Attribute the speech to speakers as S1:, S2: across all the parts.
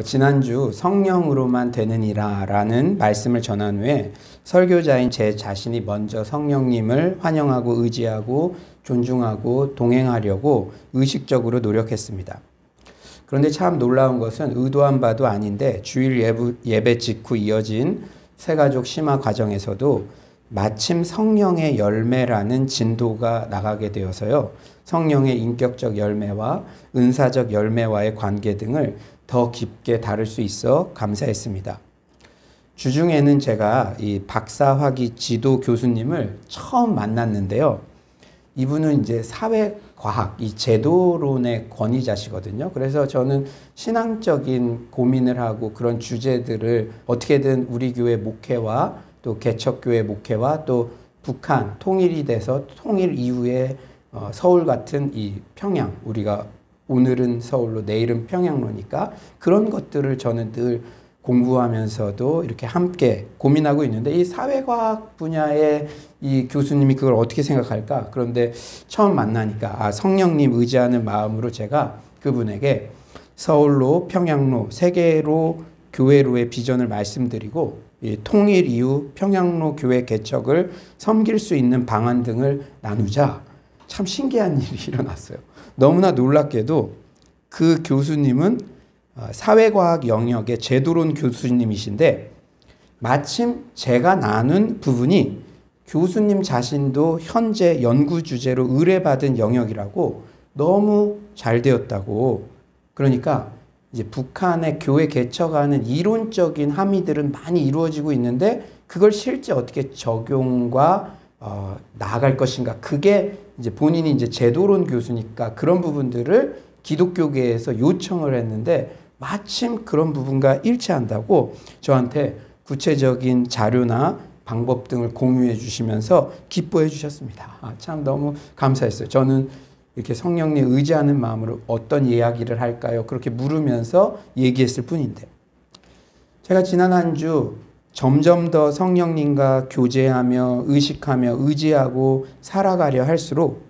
S1: 지난주 성령으로만 되느니라라는 말씀을 전한 후에 설교자인 제 자신이 먼저 성령님을 환영하고 의지하고 존중하고 동행하려고 의식적으로 노력했습니다. 그런데 참 놀라운 것은 의도한 바도 아닌데 주일 예배 직후 이어진 새가족 심화 과정에서도 마침 성령의 열매라는 진도가 나가게 되어서요. 성령의 인격적 열매와 은사적 열매와의 관계 등을 더 깊게 다룰 수 있어 감사했습니다. 주중에는 제가 이 박사학위 지도 교수님을 처음 만났는데요. 이분은 이제 사회과학, 이 제도론의 권위자시거든요. 그래서 저는 신앙적인 고민을 하고 그런 주제들을 어떻게든 우리 교회 목회와 또 개척교회 목회와 또 북한 통일이 돼서 통일 이후에 서울 같은 이 평양, 우리가 오늘은 서울로 내일은 평양로니까 그런 것들을 저는 늘 공부하면서도 이렇게 함께 고민하고 있는데 이 사회과학 분야의 이 교수님이 그걸 어떻게 생각할까? 그런데 처음 만나니까 성령님 의지하는 마음으로 제가 그분에게 서울로 평양로 세계로 교회로의 비전을 말씀드리고 이 통일 이후 평양로 교회 개척을 섬길 수 있는 방안 등을 나누자. 참 신기한 일이 일어났어요. 너무나 놀랍게도 그 교수님은 사회과학 영역의 제도론 교수님이신데 마침 제가 나눈 부분이 교수님 자신도 현재 연구 주제로 의뢰받은 영역이라고 너무 잘 되었다고. 그러니까 이제 북한의 교회 개척하는 이론적인 함의들은 많이 이루어지고 있는데 그걸 실제 어떻게 적용과 나아갈 것인가. 그게 이제 본인이 이제 제도론 교수니까 그런 부분들을 기독교계에서 요청을 했는데 마침 그런 부분과 일치한다고 저한테 구체적인 자료나 방법 등을 공유해 주시면서 기뻐해 주셨습니다. 참 너무 감사했어요. 저는 이렇게 성령님 의지하는 마음으로 어떤 이야기를 할까요? 그렇게 물으면서 얘기했을 뿐인데 제가 지난 한 주 점점 더 성령님과 교제하며 의식하며 의지하고 살아가려 할수록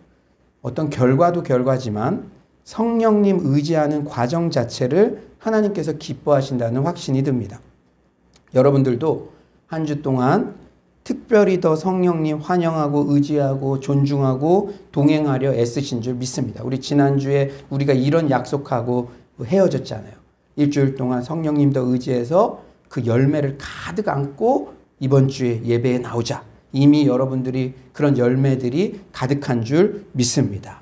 S1: 어떤 결과도 결과지만 성령님 의지하는 과정 자체를 하나님께서 기뻐하신다는 확신이 듭니다. 여러분들도 한 주 동안 특별히 더 성령님 환영하고 의지하고 존중하고 동행하려 애쓰신 줄 믿습니다. 우리 지난주에 우리가 이런 약속하고 헤어졌잖아요. 일주일 동안 성령님 더 의지해서 그 열매를 가득 안고 이번 주에 예배에 나오자. 이미 여러분들이 그런 열매들이 가득한 줄 믿습니다.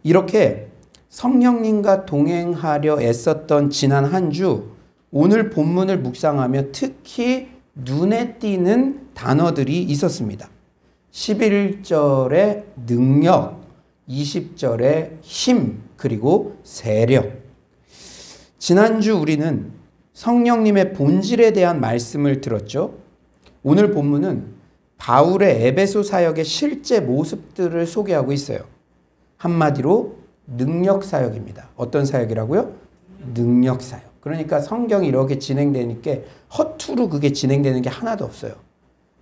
S1: 이렇게 성령님과 동행하려 애썼던 지난 한 주 오늘 본문을 묵상하며 특히 눈에 띄는 단어들이 있었습니다. 11절의 능력, 20절의 힘, 그리고 세력. 지난주 우리는 성령님의 본질에 대한 말씀을 들었죠. 오늘 본문은 바울의 에베소 사역의 실제 모습들을 소개하고 있어요. 한마디로 능력 사역입니다. 어떤 사역이라고요? 능력 사역. 그러니까 성경이 이렇게 진행되니까 허투루 그게 진행되는 게 하나도 없어요.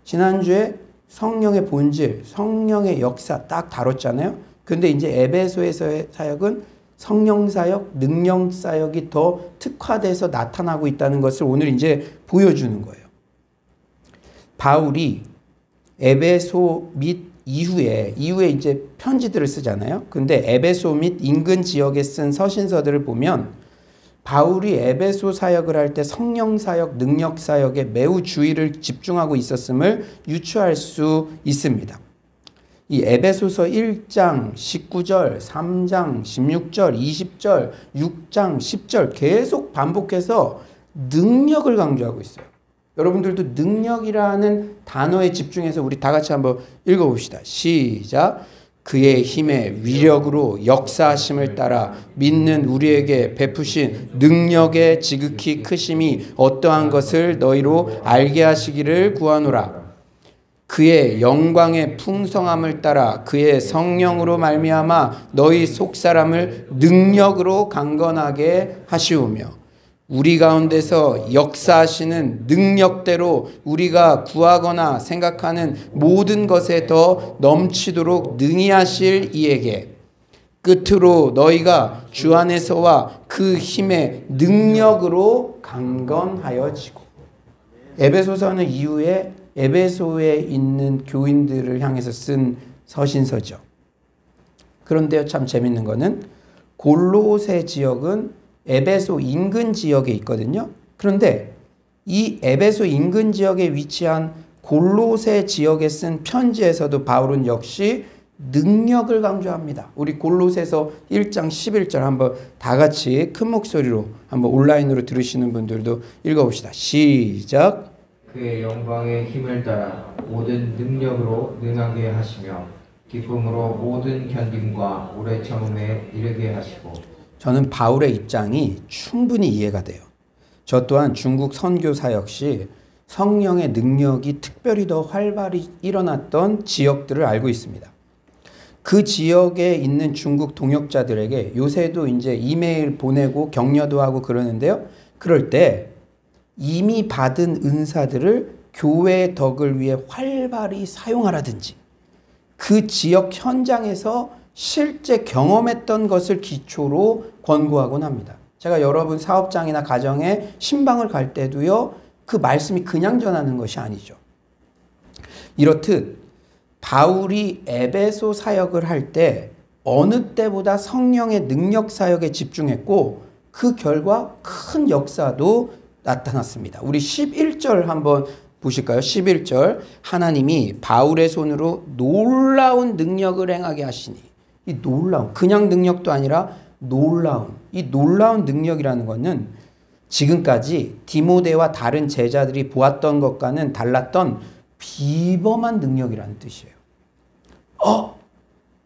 S1: 지난주에 성령의 본질, 성령의 역사 딱 다뤘잖아요. 근데 이제 에베소에서의 사역은 성령 사역, 능력 사역이 더 특화돼서 나타나고 있다는 것을 오늘 이제 보여주는 거예요. 바울이 에베소 및 이후에 이제 편지들을 쓰잖아요. 근데 에베소 및 인근 지역에 쓴 서신서들을 보면 바울이 에베소 사역을 할 때 성령 사역, 능력 사역에 매우 주의를 집중하고 있었음을 유추할 수 있습니다. 이 에베소서 1장 19절, 3장 16절, 20절, 6장 10절 계속 반복해서 능력을 강조하고 있어요. 여러분들도 능력이라는 단어에 집중해서 우리 다 같이 한번 읽어봅시다. 시작. 그의 힘의 위력으로 역사하심을 따라 믿는 우리에게 베푸신 능력의 지극히 크심이 어떠한 것을 너희로 알게 하시기를 구하노라. 그의 영광의 풍성함을 따라 그의 성령으로 말미암아 너희 속사람을 능력으로 강건하게 하시오며 우리 가운데서 역사하시는 능력대로 우리가 구하거나 생각하는 모든 것에 더 넘치도록 능히 하실 이에게 끝으로 너희가 주 안에서와 그 힘의 능력으로 강건하여지고. 에베소서는 이후에 에베소에 있는 교인들을 향해서 쓴 서신서죠. 그런데요, 참 재밌는 거는 골로새 지역은 에베소 인근 지역에 있거든요. 그런데 이 에베소 인근 지역에 위치한 골로새 지역에 쓴 편지에서도 바울은 역시 능력을 강조합니다. 우리 골로새서 1장 11절 한번 다 같이 큰 목소리로 한번 온라인으로 들으시는 분들도 읽어봅시다. 시작.
S2: 그의 영광의 힘을 따라 모든 능력으로 능하게 하시며 기쁨으로 모든 견딤과 오래 참음에 이르게 하시고.
S1: 저는 바울의 입장이 충분히 이해가 돼요. 저 또한 중국 선교 사역 시 성령의 능력이 특별히 더 활발히 일어났던 지역들을 알고 있습니다. 그 지역에 있는 중국 동역자들에게 요새도 이제 이메일 보내고 격려도 하고 그러는데요. 그럴 때 이미 받은 은사들을 교회의 덕을 위해 활발히 사용하라든지 그 지역 현장에서 실제 경험했던 것을 기초로 권고하곤 합니다. 제가 여러분 사업장이나 가정에 신방을 갈 때도요, 그 말씀이 그냥 전하는 것이 아니죠. 이렇듯 바울이 에베소 사역을 할 때 어느 때보다 성령의 능력 사역에 집중했고 그 결과 큰 역사도 나타났습니다. 우리 11절 한번 보실까요? 11절. 하나님이 바울의 손으로 놀라운 능력을 행하게 하시니. 이 놀라운, 그냥 능력도 아니라 놀라운, 이 놀라운 능력이라는 것은 지금까지 디모데와 다른 제자들이 보았던 것과는 달랐던 비범한 능력이라는 뜻이에요.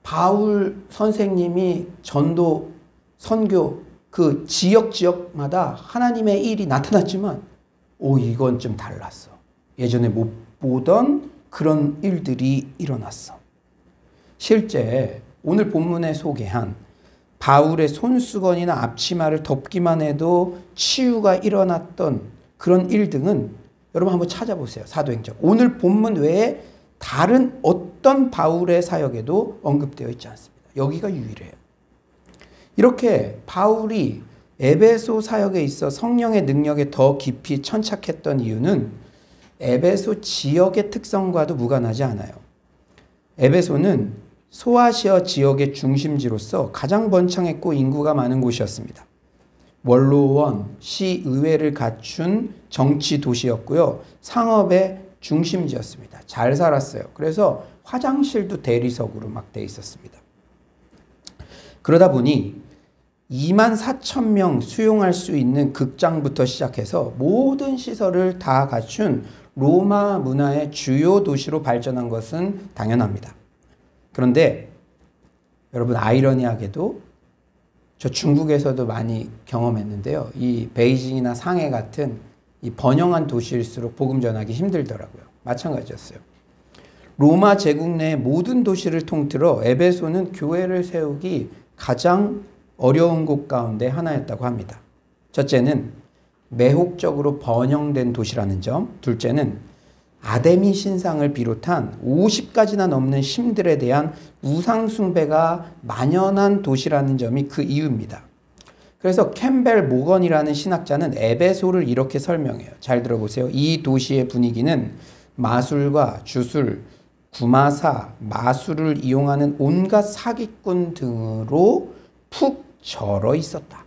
S1: 바울 선생님이 전도, 선교, 그 지역마다 하나님의 일이 나타났지만, 이건 좀 달랐어. 예전에 못 보던 그런 일들이 일어났어. 실제 오늘 본문에 소개한 바울의 손수건이나 앞치마를 덮기만 해도 치유가 일어났던 그런 일 등은 여러분 한번 찾아보세요. 사도행전. 오늘 본문 외에 다른 어떤 바울의 사역에도 언급되어 있지 않습니다. 여기가 유일해요. 이렇게 바울이 에베소 사역에 있어 성령의 능력에 더 깊이 천착했던 이유는 에베소 지역의 특성과도 무관하지 않아요. 에베소는 소아시아 지역의 중심지로서 가장 번창했고 인구가 많은 곳이었습니다. 원로원, 시의회를 갖춘 정치 도시였고요. 상업의 중심지였습니다. 잘 살았어요. 그래서 화장실도 대리석으로 막 돼 있었습니다. 그러다 보니 24,000명 수용할 수 있는 극장부터 시작해서 모든 시설을 다 갖춘 로마 문화의 주요 도시로 발전한 것은 당연합니다. 그런데 여러분 아이러니하게도 저 중국에서도 많이 경험했는데요. 이 베이징이나 상해 같은 이 번영한 도시일수록 복음 전하기 힘들더라고요. 마찬가지였어요. 로마 제국 내 모든 도시를 통틀어 에베소는 교회를 세우기 가장 어려운 곳 가운데 하나였다고 합니다. 첫째는 매혹적으로 번영된 도시라는 점, 둘째는 아데미 신상을 비롯한 50가지나 넘는 신들에 대한 우상 숭배가 만연한 도시라는 점이 그 이유입니다. 그래서 캠벨 모건이라는 신학자는 에베소를 이렇게 설명해요. 잘 들어보세요. 이 도시의 분위기는 마술과 주술, 구마사, 마술을 이용하는 온갖 사기꾼 등으로 푹 절어 있었다.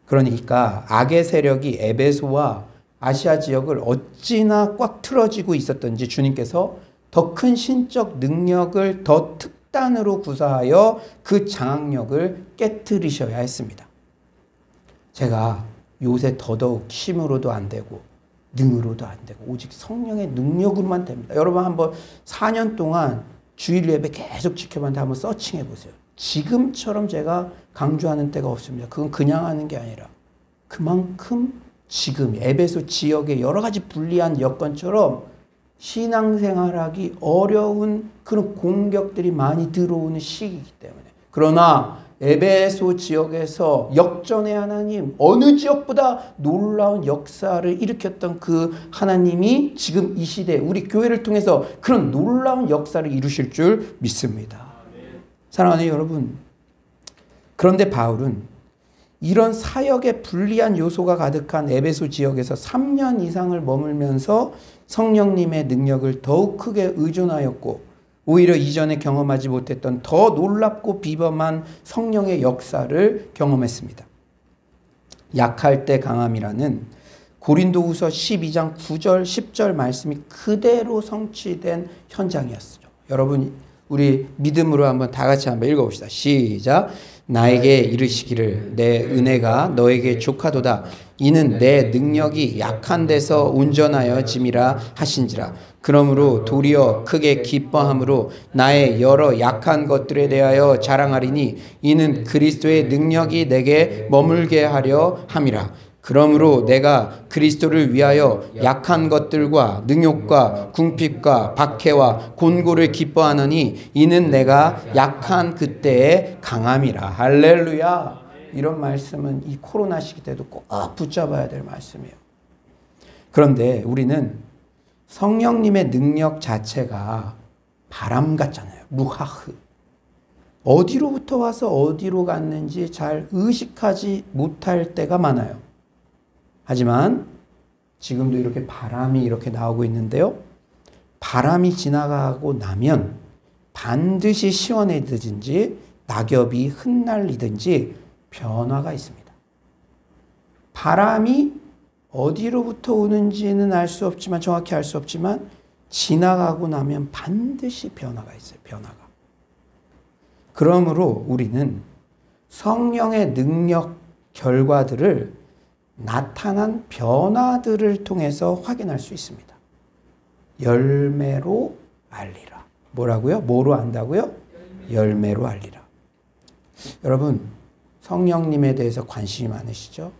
S1: 그러니까 악의 세력이 에베소와 아시아 지역을 어찌나 꽉 틀어지고 있었던지 주님께서 더 큰 신적 능력을 더 특단으로 구사하여 그 장악력을 깨트리셔야 했습니다. 제가 요새 더더욱 힘으로도 안 되고 능으로도 안 되고 오직 성령의 능력으로만 됩니다. 여러분 한번 4년 동안 주일 예배 계속 지켜봤는데 한번 서칭해 보세요. 지금처럼 제가 강조하는 때가 없습니다. 그건 그냥 하는 게 아니라 그만큼 지금 에베소 지역의 여러 가지 불리한 여건처럼 신앙생활하기 어려운 그런 공격들이 많이 들어오는 시기이기 때문에. 그러나 에베소 지역에서 역전의 하나님, 어느 지역보다 놀라운 역사를 일으켰던 그 하나님이 지금 이 시대에 우리 교회를 통해서 그런 놀라운 역사를 이루실 줄 믿습니다. 사랑하는 여러분, 그런데 바울은 이런 사역에 불리한 요소가 가득한 에베소 지역에서 3년 이상을 머물면서 성령님의 능력을 더욱 크게 의존하였고 오히려 이전에 경험하지 못했던 더 놀랍고 비범한 성령의 역사를 경험했습니다. 약할 때 강함이라는 고린도후서 12장 9절 10절 말씀이 그대로 성취된 현장이었어요. 여러분 우리 믿음으로 한번 다 같이 한번 읽어봅시다. 시작. 나에게 이르시기를 내 은혜가 너에게 족하도다. 이는 내 능력이 약한 데서 온전하여 짐이라 하신지라. 그러므로 도리어 크게 기뻐함으로 나의 여러 약한 것들에 대하여 자랑하리니 이는 그리스도의 능력이 내게 머물게 하려 함이라. 그러므로 내가 그리스도를 위하여 약한 것들과 능욕과 궁핍과 박해와 곤고를 기뻐하느니 이는 내가 약한 그때의 강함이라. 할렐루야. 이런 말씀은 이 코로나 시기 때도 꼭 붙잡아야 될 말씀이에요. 그런데 우리는 성령님의 능력 자체가 바람 같잖아요. 루하흐. 어디로부터 와서 어디로 갔는지 잘 의식하지 못할 때가 많아요. 하지만 지금도 이렇게 바람이 이렇게 나오고 있는데요. 바람이 지나가고 나면 반드시 시원해지든지 낙엽이 흩날리든지 변화가 있습니다. 바람이 어디로부터 오는지는 알 수 없지만 정확히 알 수 없지만 지나가고 나면 반드시 변화가 있어요. 변화가. 그러므로 우리는 성령의 능력 결과들을 나타난 변화들을 통해서 확인할 수 있습니다. 열매로 알리라. 뭐라고요? 뭐로 안다고요? 열매로 알리라. 여러분, 성령님에 대해서 관심이 많으시죠?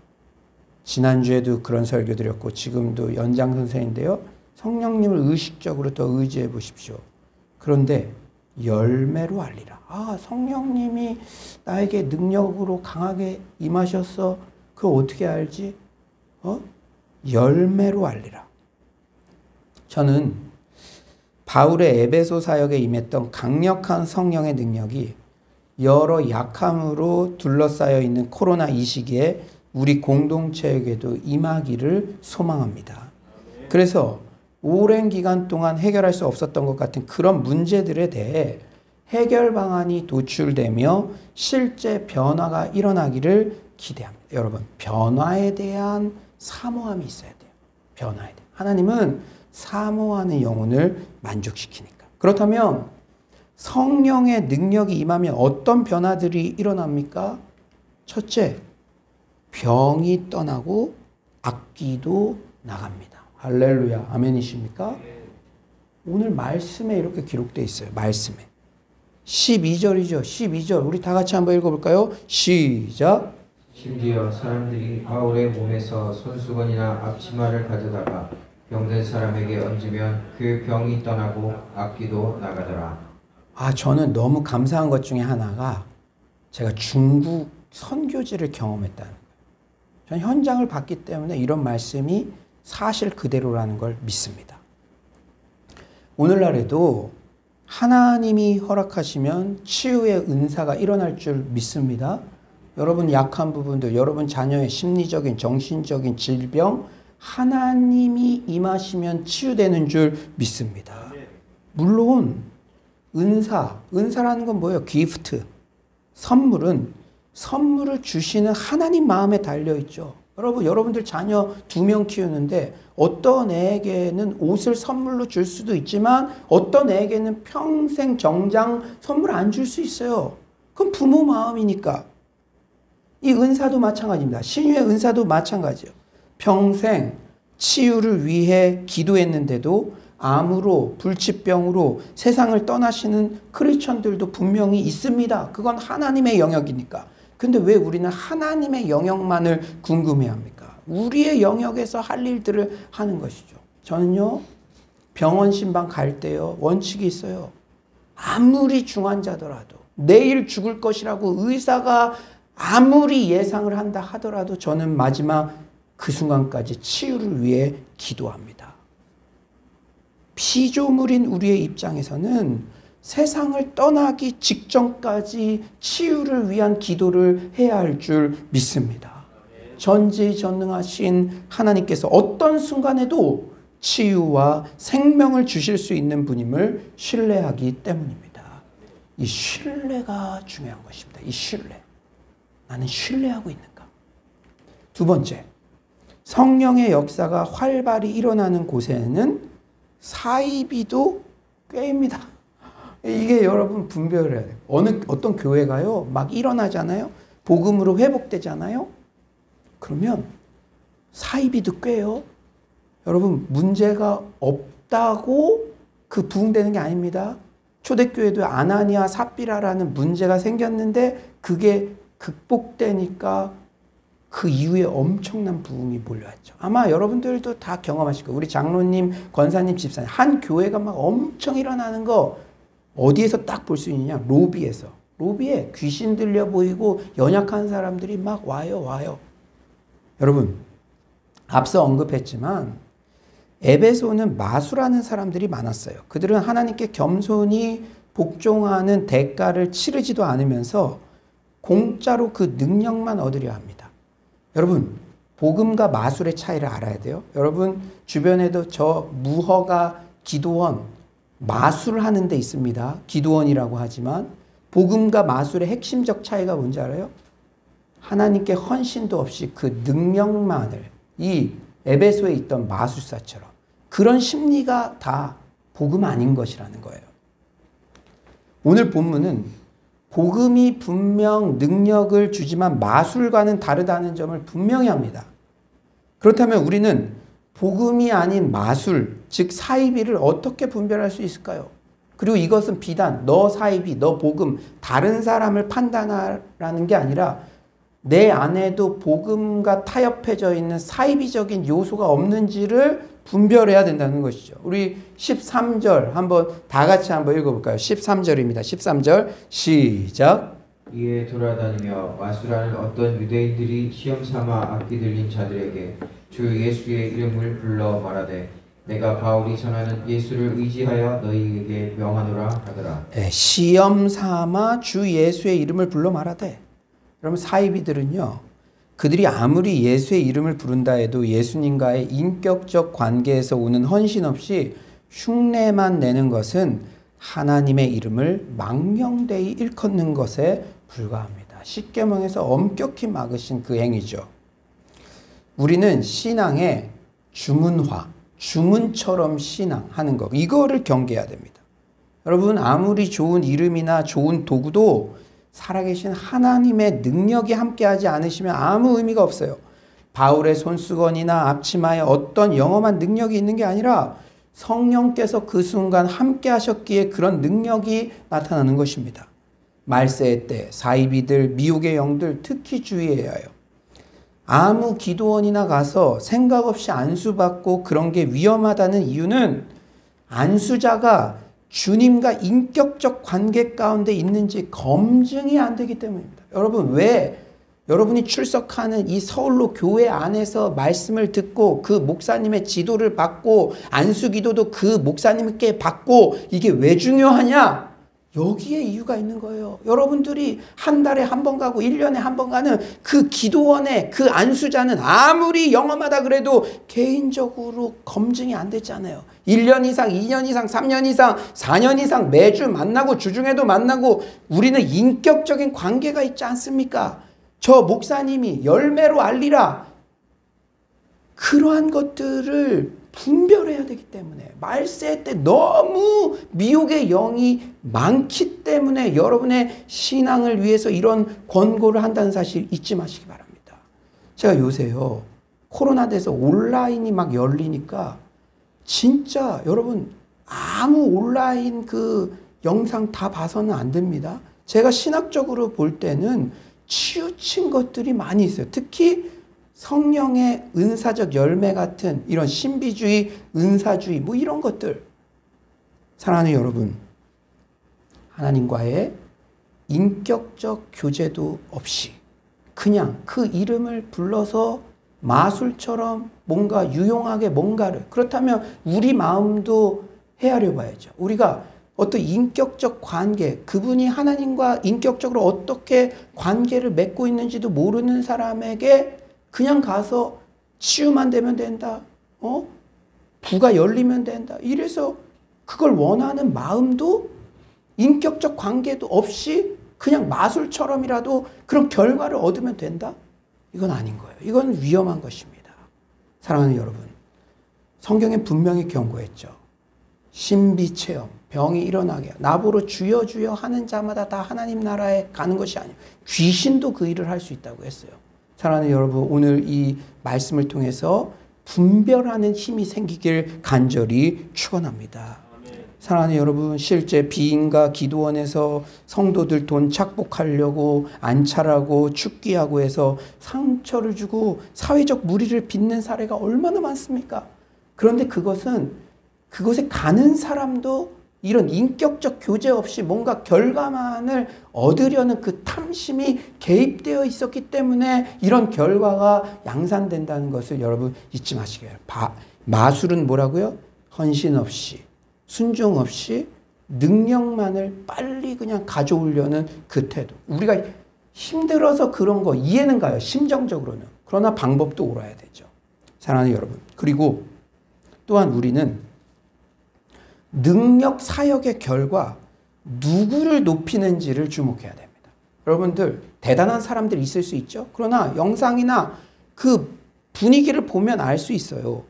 S1: 지난주에도 그런 설교 드렸고 지금도 연장선생인데요. 성령님을 의식적으로 더 의지해 보십시오. 그런데 열매로 알리라. 아, 성령님이 나에게 능력으로 강하게 임하셔서 그걸 어떻게 알지? 열매로 알리라. 저는 바울의 에베소 사역에 임했던 강력한 성령의 능력이 여러 약함으로 둘러싸여 있는 코로나 이 시기에 우리 공동체에게도 임하기를 소망합니다. 그래서 오랜 기간 동안 해결할 수 없었던 것 같은 그런 문제들에 대해 해결 방안이 도출되며 실제 변화가 일어나기를 기대합니다. 여러분, 변화에 대한 사모함이 있어야 돼요. 변화에 대해. 하나님은 사모하는 영혼을 만족시키니까. 그렇다면 성령의 능력이 임하면 어떤 변화들이 일어납니까? 첫째, 병이 떠나고 악귀도 나갑니다. 할렐루야. 아멘이십니까? 오늘 말씀에 이렇게 기록되어 있어요. 말씀에. 12절이죠. 12절. 우리 다 같이 한번 읽어볼까요? 시작.
S2: 심지어 사람들이 바울의 몸에서 손수건이나 앞치마를 가져다가 병든 사람에게 얹으면 그 병이 떠나고 악귀도 나가더라.
S1: 저는 너무 감사한 것 중에 하나가 제가 중국 선교지를 경험했다는 거예요. 저는 현장을 봤기 때문에 이런 말씀이 사실 그대로라는 걸 믿습니다. 오늘날에도 하나님이 허락하시면 치유의 은사가 일어날 줄 믿습니다. 여러분 약한 부분들, 여러분 자녀의 심리적인, 정신적인 질병, 하나님이 임하시면 치유되는 줄 믿습니다. 물론 은사라는 건 뭐예요? 기프트. 선물을 주시는 하나님 마음에 달려있죠. 여러분들 자녀 2명 키우는데 어떤 애에게는 옷을 선물로 줄 수도 있지만 어떤 애에게는 평생 정장 선물 안 줄 수 있어요. 그건 부모 마음이니까. 이 은사도 마찬가지입니다. 신유의 은사도 마찬가지예요. 평생 치유를 위해 기도했는데도 암으로 불치병으로 세상을 떠나시는 크리스천들도 분명히 있습니다. 그건 하나님의 영역이니까. 근데 왜 우리는 하나님의 영역만을 궁금해합니까? 우리의 영역에서 할 일들을 하는 것이죠. 저는요, 병원 신방 갈 때요, 원칙이 있어요. 아무리 중환자더라도 내일 죽을 것이라고 의사가 아무리 예상을 한다 하더라도 저는 마지막 그 순간까지 치유를 위해 기도합니다. 피조물인 우리의 입장에서는 세상을 떠나기 직전까지 치유를 위한 기도를 해야 할 줄 믿습니다. 전지전능하신 하나님께서 어떤 순간에도 치유와 생명을 주실 수 있는 분임을 신뢰하기 때문입니다. 이 신뢰가 중요한 것입니다. 이 신뢰. 나는 신뢰하고 있는가? 두 번째, 성령의 역사가 활발히 일어나는 곳에는 사이비도 꾀입니다. 이게 여러분 분별을 해야 돼요. 어떤 교회가요, 막 일어나잖아요. 복음으로 회복되잖아요. 그러면 사이비도 꾀요. 여러분, 문제가 없다고 그 부흥되는 게 아닙니다. 초대교회도 아나니아 삽비라라는 문제가 생겼는데 그게 극복되니까 그 이후에 엄청난 부흥이 몰려왔죠. 아마 여러분들도 다 경험하실 거예요. 우리 장로님, 권사님, 집사님. 한 교회가 막 엄청 일어나는 거 어디에서 딱 볼 수 있느냐? 로비에서. 로비에 귀신 들려 보이고 연약한 사람들이 막 와요. 여러분, 앞서 언급했지만 에베소는 마술하는 사람들이 많았어요. 그들은 하나님께 겸손히 복종하는 대가를 치르지도 않으면서 공짜로 그 능력만 얻으려 합니다. 여러분, 복음과 마술의 차이를 알아야 돼요. 여러분, 주변에도 저 무허가 기도원, 마술을 하는 데 있습니다. 기도원이라고 하지만 복음과 마술의 핵심적 차이가 뭔지 알아요? 하나님께 헌신도 없이 그 능력만을, 이 에베소에 있던 마술사처럼 그런 심리가 다 복음 아닌 것이라는 거예요. 오늘 본문은 복음이 분명 능력을 주지만 마술과는 다르다는 점을 분명히 합니다. 그렇다면 우리는 복음이 아닌 마술, 즉 사이비를 어떻게 분별할 수 있을까요? 그리고 이것은 비단 너 사이비, 너 복음, 다른 사람을 판단하라는 게 아니라 내 안에도 복음과 타협해져 있는 사이비적인 요소가 없는지를 분별해야 된다는 것이죠. 우리 13절 한번 다 같이 한번 읽어볼까요? 13절입니다. 13절 시작.
S2: 이에 돌아다니며 마술하는 어떤 유대인들이 시험삼아 악기 들린 자들에게 주 예수의 이름을 불러 말하되 내가 바울이 전하는 예수를 의지하여 너희에게 명하노라 하더라.
S1: 시험 삼아 주 예수의 이름을 불러 말하되. 그러면 사이비들은요, 그들이 아무리 예수의 이름을 부른다 해도 예수님과의 인격적 관계에서 오는 헌신 없이 흉내만 내는 것은 하나님의 이름을 망령되이 일컫는 것에 불과합니다. 십계명에서 엄격히 막으신 그 행위죠. 우리는 신앙의 주문화, 주문처럼 신앙하는 것, 이거를 경계해야 됩니다. 여러분, 아무리 좋은 이름이나 좋은 도구도 살아계신 하나님의 능력이 함께하지 않으시면 아무 의미가 없어요. 바울의 손수건이나 앞치마에 어떤 영험한 능력이 있는 게 아니라 성령께서 그 순간 함께 하셨기에 그런 능력이 나타나는 것입니다. 말세의 때 사이비들, 미혹의 영들 특히 주의해야 해요. 아무 기도원이나 가서 생각 없이 안수받고 그런 게 위험하다는 이유는 안수자가 주님과 인격적 관계 가운데 있는지 검증이 안 되기 때문입니다. 여러분, 왜 여러분이 출석하는 이 서울로 교회 안에서 말씀을 듣고 그 목사님의 지도를 받고 안수기도도 그 목사님께 받고 이게 왜 중요하냐? 여기에 이유가 있는 거예요. 여러분들이 한 달에 한 번 가고 1년에 한 번 가는 그 기도원의 그 안수자는 아무리 영험하다 그래도 개인적으로 검증이 안 됐잖아요. 1년 이상, 2년 이상, 3년 이상, 4년 이상 매주 만나고 주중에도 만나고 우리는 인격적인 관계가 있지 않습니까? 저 목사님이 열매로 알리라. 그러한 것들을 분별해야 되기 때문에 말세 때 너무 미혹의 영이 많기 때문에 여러분의 신앙을 위해서 이런 권고를 한다는 사실 잊지 마시기 바랍니다. 제가 요새요 코로나 돼서 온라인이 막 열리니까 진짜 여러분 아무 온라인 그 영상 다 봐서는 안 됩니다. 제가 신학적으로 볼 때는 치우친 것들이 많이 있어요. 특히 성령의 은사적 열매 같은 이런 신비주의, 은사주의 뭐 이런 것들. 사랑하는 여러분, 하나님과의 인격적 교제도 없이 그냥 그 이름을 불러서 마술처럼 뭔가 유용하게 뭔가를, 그렇다면 우리 마음도 헤아려 봐야죠. 우리가 어떤 인격적 관계, 그분이 하나님과 인격적으로 어떻게 관계를 맺고 있는지도 모르는 사람에게 그냥 가서 치유만 되면 된다. 부가 열리면 된다. 이래서 그걸 원하는 마음도 인격적 관계도 없이 그냥 마술처럼이라도 그런 결과를 얻으면 된다? 이건 아닌 거예요. 이건 위험한 것입니다. 사랑하는 여러분, 성경에 분명히 경고했죠. 신비체험, 병이 일어나게 나보러 주여 주여 하는 자마다 다 하나님 나라에 가는 것이 아니에요. 귀신도 그 일을 할 수 있다고 했어요. 사랑하는 여러분, 오늘 이 말씀을 통해서 분별하는 힘이 생기길 간절히 축원합니다. 사랑하는 여러분, 실제 비인가 기도원에서 성도들 돈 착복하려고 안찰하고 축기하고 해서 상처를 주고 사회적 물의를 빚는 사례가 얼마나 많습니까? 그런데 그것에 가는 사람도 이런 인격적 교제 없이 뭔가 결과만을 얻으려는 그 탐심이 개입되어 있었기 때문에 이런 결과가 양산된다는 것을 여러분 잊지 마시기 바랍니다. 마술은 뭐라고요? 헌신 없이, 순종 없이 능력만을 빨리 그냥 가져오려는 그 태도. 우리가 힘들어서 그런 거 이해는 가요. 심정적으로는. 그러나 방법도 옳아야 되죠. 사랑하는 여러분. 그리고 또한 우리는 능력 사역의 결과 누구를 높이는지를 주목해야 됩니다. 여러분들 대단한 사람들이 있을 수 있죠. 그러나 영상이나 그 분위기를 보면 알 수 있어요.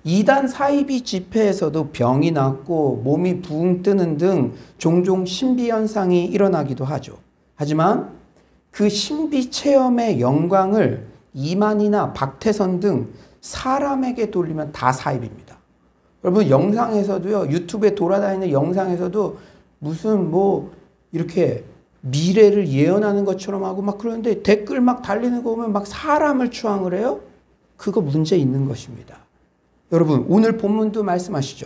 S1: 이단 사이비 집회에서도 병이 낫고 몸이 붕 뜨는 등 종종 신비 현상이 일어나기도 하죠. 하지만 그 신비 체험의 영광을 이만희나 박태선 등 사람에게 돌리면 다 사입입니다. 여러분 영상에서도요, 유튜브에 돌아다니는 영상에서도 무슨 이렇게 미래를 예언하는 것처럼 하고 막 그러는데 댓글 막 달리는 거 보면 막 사람을 추앙을 해요? 그거 문제 있는 것입니다. 여러분 오늘 본문도 말씀하시죠.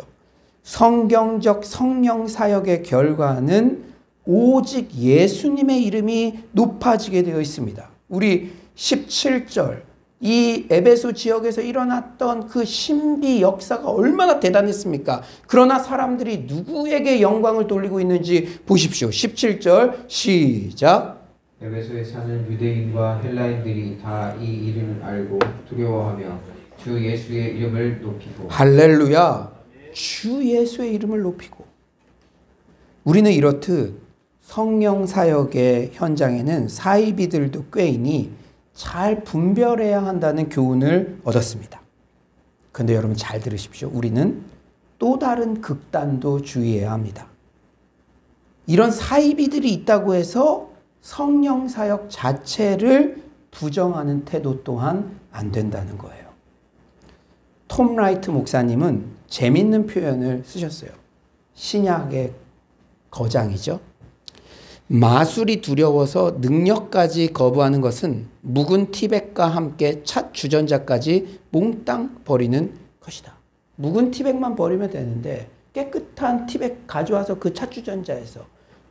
S1: 성경적 성령 사역의 결과는 오직 예수님의 이름이 높아지게 되어 있습니다. 우리 17절 이 에베소 지역에서 일어났던 그 신비 역사가 얼마나 대단했습니까? 그러나 사람들이 누구에게 영광을 돌리고 있는지 보십시오. 17절 시작.
S2: 에베소에 사는 유대인과 헬라인들이 다 이 이름을 알고 두려워하며 주 예수의 이름을 높이고.
S1: 할렐루야. 주 예수의 이름을 높이고. 우리는 이렇듯 성령 사역의 현장에는 사이비들도 꽤 있니 잘 분별해야 한다는 교훈을 얻었습니다. 그런데 여러분 잘 들으십시오. 우리는 또 다른 극단도 주의해야 합니다. 이런 사이비들이 있다고 해서 성령 사역 자체를 부정하는 태도 또한 안 된다는 거예요. 톰 라이트 목사님은 재밌는 표현을 쓰셨어요. 신약의 거장이죠. 마술이 두려워서 능력까지 거부하는 것은 묵은 티백과 함께 찻 주전자까지 몽땅 버리는 것이다. 묵은 티백만 버리면 되는데 깨끗한 티백 가져와서 그 찻 주전자에서.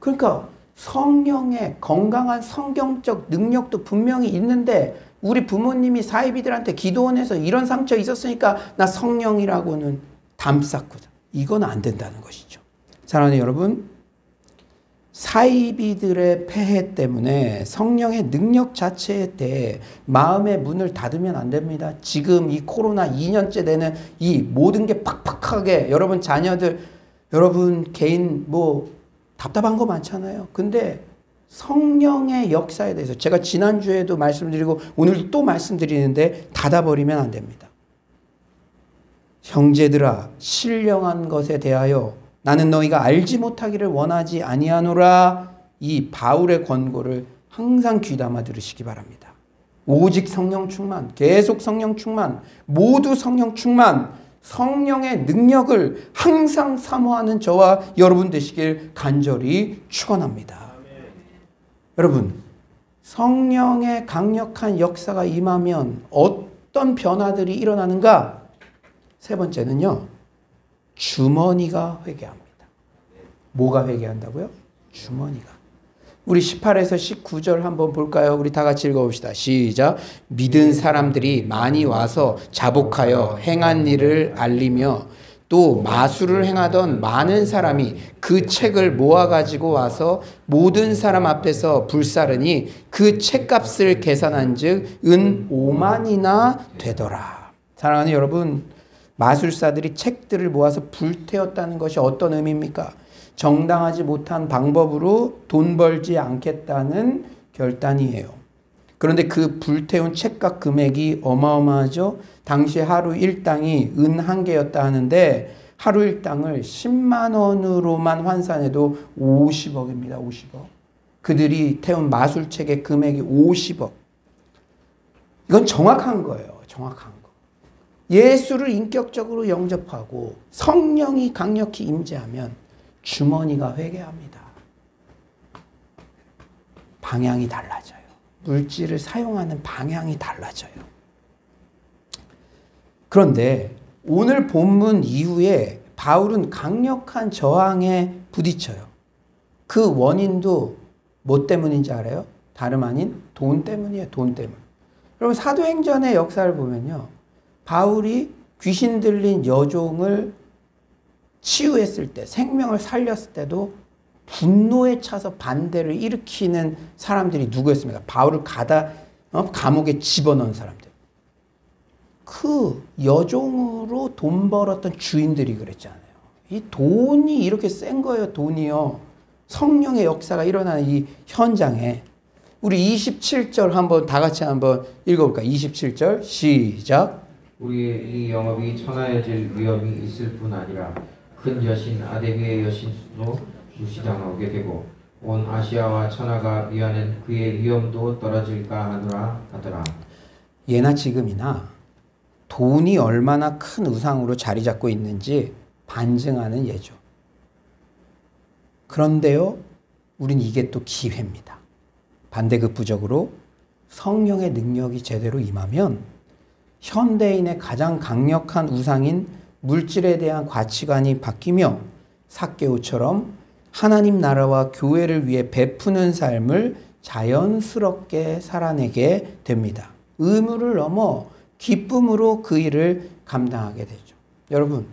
S1: 그러니까 성령의 건강한 성경적 능력도 분명히 있는데 우리 부모님이 사이비들한테 기도원에서 이런 상처 있었으니까 나 성령이라고는 담쌓고 이건 안 된다는 것이죠. 사랑하는 여러분, 사이비들의 폐해 때문에 성령의 능력 자체에 대해 마음의 문을 닫으면 안 됩니다. 지금 이 코로나 2년째 되는 이 모든 게 팍팍하게 여러분 자녀들, 여러분 개인 답답한 거 많잖아요. 근데 성령의 역사에 대해서 제가 지난주에도 말씀드리고 오늘도 또 말씀드리는데 닫아버리면 안 됩니다. 형제들아, 신령한 것에 대하여 나는 너희가 알지 못하기를 원하지 아니하노라. 이 바울의 권고를 항상 귀담아 들으시기 바랍니다. 오직 성령 충만, 계속 성령 충만, 모두 성령 충만, 성령의 능력을 항상 사모하는 저와 여러분 되시길 간절히 축원합니다. 여러분, 성령의 강력한 역사가 임하면 어떤 변화들이 일어나는가? 세 번째는요, 주머니가 회개합니다. 뭐가 회개한다고요? 주머니가. 우리 18에서 19절 한번 볼까요? 우리 다 같이 읽어봅시다. 시작. 믿은 사람들이 많이 와서 자복하여 행한 일을 알리며 또 마술을 행하던 많은 사람이 그 책을 모아가지고 와서 모든 사람 앞에서 불사르니 그 책값을 계산한 즉 은 5만이나 되더라. 사랑하는 여러분, 마술사들이 책들을 모아서 불태웠다는 것이 어떤 의미입니까? 정당하지 못한 방법으로 돈 벌지 않겠다는 결단이에요. 그런데 그 불태운 책값 금액이 어마어마하죠. 당시 하루 일당이 은 1개였다 하는데 하루 일당을 10만 원으로만 환산해도 50억입니다. 50억. 그들이 태운 마술책의 금액이 50억. 이건 정확한 거예요. 정확한 거. 예수를 인격적으로 영접하고 성령이 강력히 임재하면 주머니가 회개합니다. 방향이 달라져요. 물질을 사용하는 방향이 달라져요. 그런데 오늘 본문 이후에 바울은 강력한 저항에 부딪혀요. 그 원인도 뭐 때문인지 알아요? 다름 아닌 돈 때문이에요. 돈 때문. 여러분 사도행전의 역사를 보면요. 바울이 귀신 들린 여종을 치유했을 때, 생명을 살렸을 때도 분노에 차서 반대를 일으키는 사람들이 누구였습니까? 바울을 감옥에 집어넣은 사람들. 그 여종으로 돈 벌었던 주인들이 그랬잖아요. 이 돈이 이렇게 센 거예요. 돈이요. 성령의 역사가 일어나는 이 현장에. 우리 27절 한번 다 같이 한번 읽어볼까요? 27절 시작.
S2: 우리의 이 영업이 천하여질 위험이 있을 뿐 아니라 큰 여신 아데미의 여신도 무시당하게 되고 온 아시아와 천하가 미하는 그의 위엄도 떨어질까 하더라.
S1: 예나 지금이나 돈이 얼마나 큰 우상으로 자리 잡고 있는지 반증하는 예죠. 그런데요, 우린 이게 또 기회입니다. 반대급부적으로 성령의 능력이 제대로 임하면 현대인의 가장 강력한 우상인 물질에 대한 가치관이 바뀌며 삭개오처럼 하나님 나라와 교회를 위해 베푸는 삶을 자연스럽게 살아내게 됩니다. 의무를 넘어 기쁨으로 그 일을 감당하게 되죠. 여러분,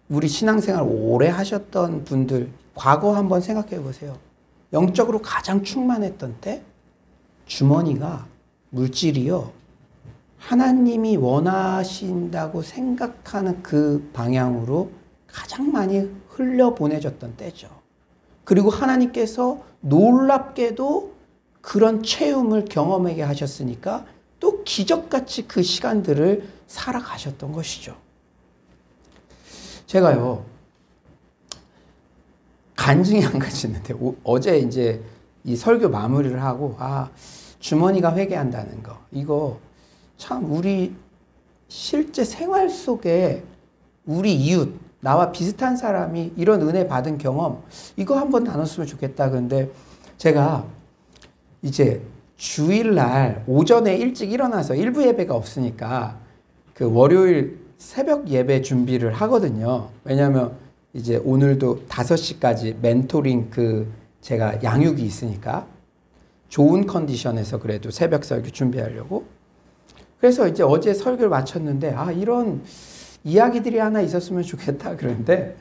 S1: 우리 신앙생활 오래 하셨던 분들 과거 한번 생각해 보세요. 영적으로 가장 충만했던 때 주머니가 물질이요. 하나님이 원하신다고 생각하는 그 방향으로 가장 많이 흘려보내졌던 때죠. 그리고 하나님께서 놀랍게도 그런 체험을 경험하게 하셨으니까 또 기적같이 그 시간들을 살아가셨던 것이죠. 제가요, 간증이 한 가지 있는데, 어제 이제 이 설교 마무리를 하고, 주머니가 회개한다는 거. 이거 참 우리 실제 생활 속에 우리 이웃, 나와 비슷한 사람이 이런 은혜 받은 경험, 이거 한번 나눴으면 좋겠다. 근데 제가 이제 주일날 오전에 일찍 일어나서 일부 예배가 없으니까 그 월요일 새벽 예배 준비를 하거든요. 왜냐하면 이제 오늘도 5시까지 멘토링 제가 양육이 있으니까 좋은 컨디션에서 그래도 새벽 설교 준비하려고. 그래서 이제 어제 설교를 마쳤는데 이런 이야기들이 하나 있었으면 좋겠다 그러는데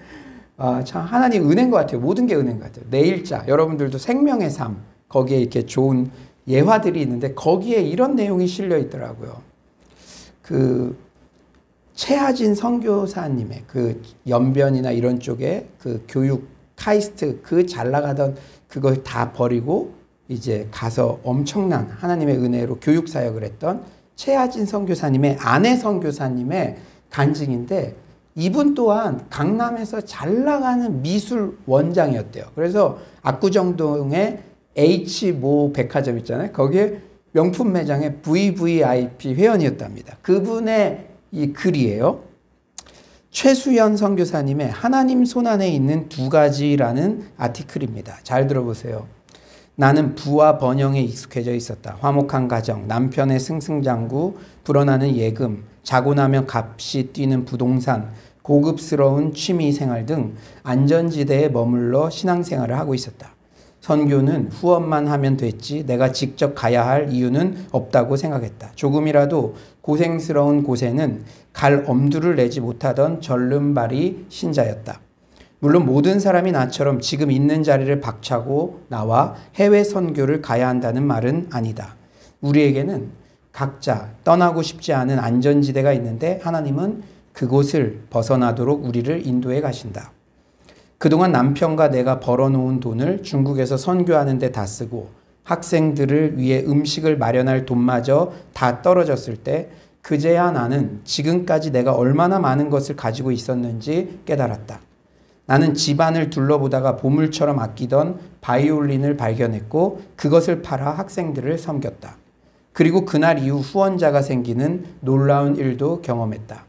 S1: 참 하나님 은혜인 것 같아요. 모든 게 은혜인 것 같아요. 내일자 여러분들도 생명의 삶 거기에 이렇게 좋은 예화들이 있는데 거기에 이런 내용이 실려 있더라고요. 최하진 선교사님의 그 연변이나 이런 쪽에 그 교육 카이스트 잘 나가던 그걸 다 버리고 이제 가서 엄청난 하나님의 은혜로 교육 사역을 했던 최하진 선교사님의 아내 선교사님의 간증인데 이분 또한 강남에서 잘 나가는 미술 원장이었대요. 그래서 압구정동에 H모 백화점 있잖아요. 거기에 명품 매장의 VVIP 회원이었답니다. 그분의 이 글이에요. 최수연 선교사님의 하나님 손안에 있는 2가지라는 아티클입니다. 잘 들어보세요. 나는 부와 번영에 익숙해져 있었다. 화목한 가정, 남편의 승승장구, 불어나는 예금, 자고 나면 값이 뛰는 부동산, 고급스러운 취미 생활 등 안전지대에 머물러 신앙생활을 하고 있었다. 선교는 후원만 하면 됐지 내가 직접 가야 할 이유는 없다고 생각했다. 조금이라도 고생스러운 곳에는 갈 엄두를 내지 못하던 절름발이 신자였다. 물론 모든 사람이 나처럼 지금 있는 자리를 박차고 나와 해외 선교를 가야 한다는 말은 아니다. 우리에게는 각자 떠나고 싶지 않은 안전지대가 있는데 하나님은 그곳을 벗어나도록 우리를 인도해 가신다. 그동안 남편과 내가 벌어놓은 돈을 중국에서 선교하는 데 다 쓰고 학생들을 위해 음식을 마련할 돈마저 다 떨어졌을 때 그제야 나는 지금까지 내가 얼마나 많은 것을 가지고 있었는지 깨달았다. 나는 집안을 둘러보다가 보물처럼 아끼던 바이올린을 발견했고 그것을 팔아 학생들을 섬겼다. 그리고 그날 이후 후원자가 생기는 놀라운 일도 경험했다.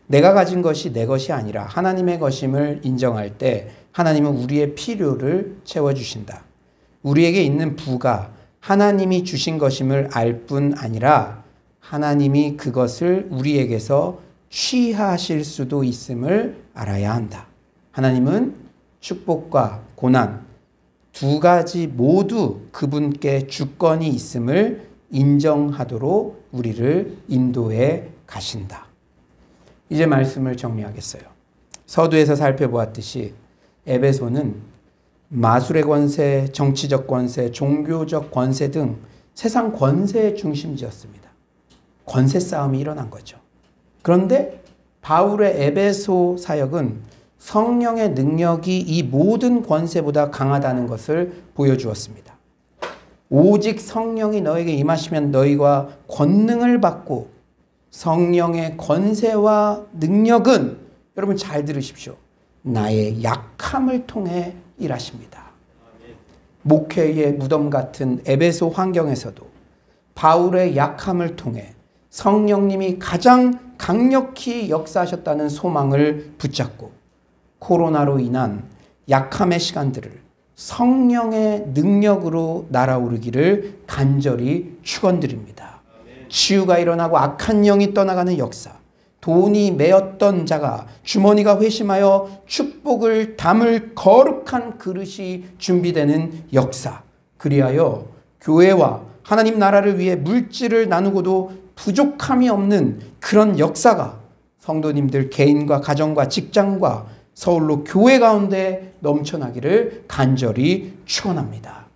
S1: 내가 가진 것이 내 것이 아니라 하나님의 것임을 인정할 때 하나님은 우리의 필요를 채워주신다. 우리에게 있는 부가 하나님이 주신 것임을 알 뿐 아니라 하나님이 그것을 우리에게서 취하실 수도 있음을 알아야 한다. 하나님은 축복과 고난 두 가지 모두 그분께 주권이 있음을 인정하도록 우리를 인도해 가신다. 이제 말씀을 정리하겠어요. 서두에서 살펴보았듯이 에베소는 마술의 권세, 정치적 권세, 종교적 권세 등 세상 권세의 중심지였습니다. 권세 싸움이 일어난 거죠. 그런데 바울의 에베소 사역은 성령의 능력이 이 모든 권세보다 강하다는 것을 보여주었습니다. 오직 성령이 너에게 임하시면 너희가 권능을 받고 성령의 권세와 능력은 여러분 잘 들으십시오. 나의 약함을 통해 일하십니다. 목회의 무덤 같은 에베소 환경에서도 바울의 약함을 통해 성령님이 가장 강력히 역사하셨다는 소망을 붙잡고 코로나로 인한 약함의 시간들을 성령의 능력으로 날아오르기를 간절히 축원드립니다. 치유가 일어나고 악한 영이 떠나가는 역사, 돈이 메었던 자가 주머니가 회심하여 축복을 담을 거룩한 그릇이 준비되는 역사, 그리하여 교회와 하나님 나라를 위해 물질을 나누고도 부족함이 없는 그런 역사가 성도님들 개인과 가정과 직장과 서울로 교회 가운데 넘쳐나기를 간절히 축원합니다.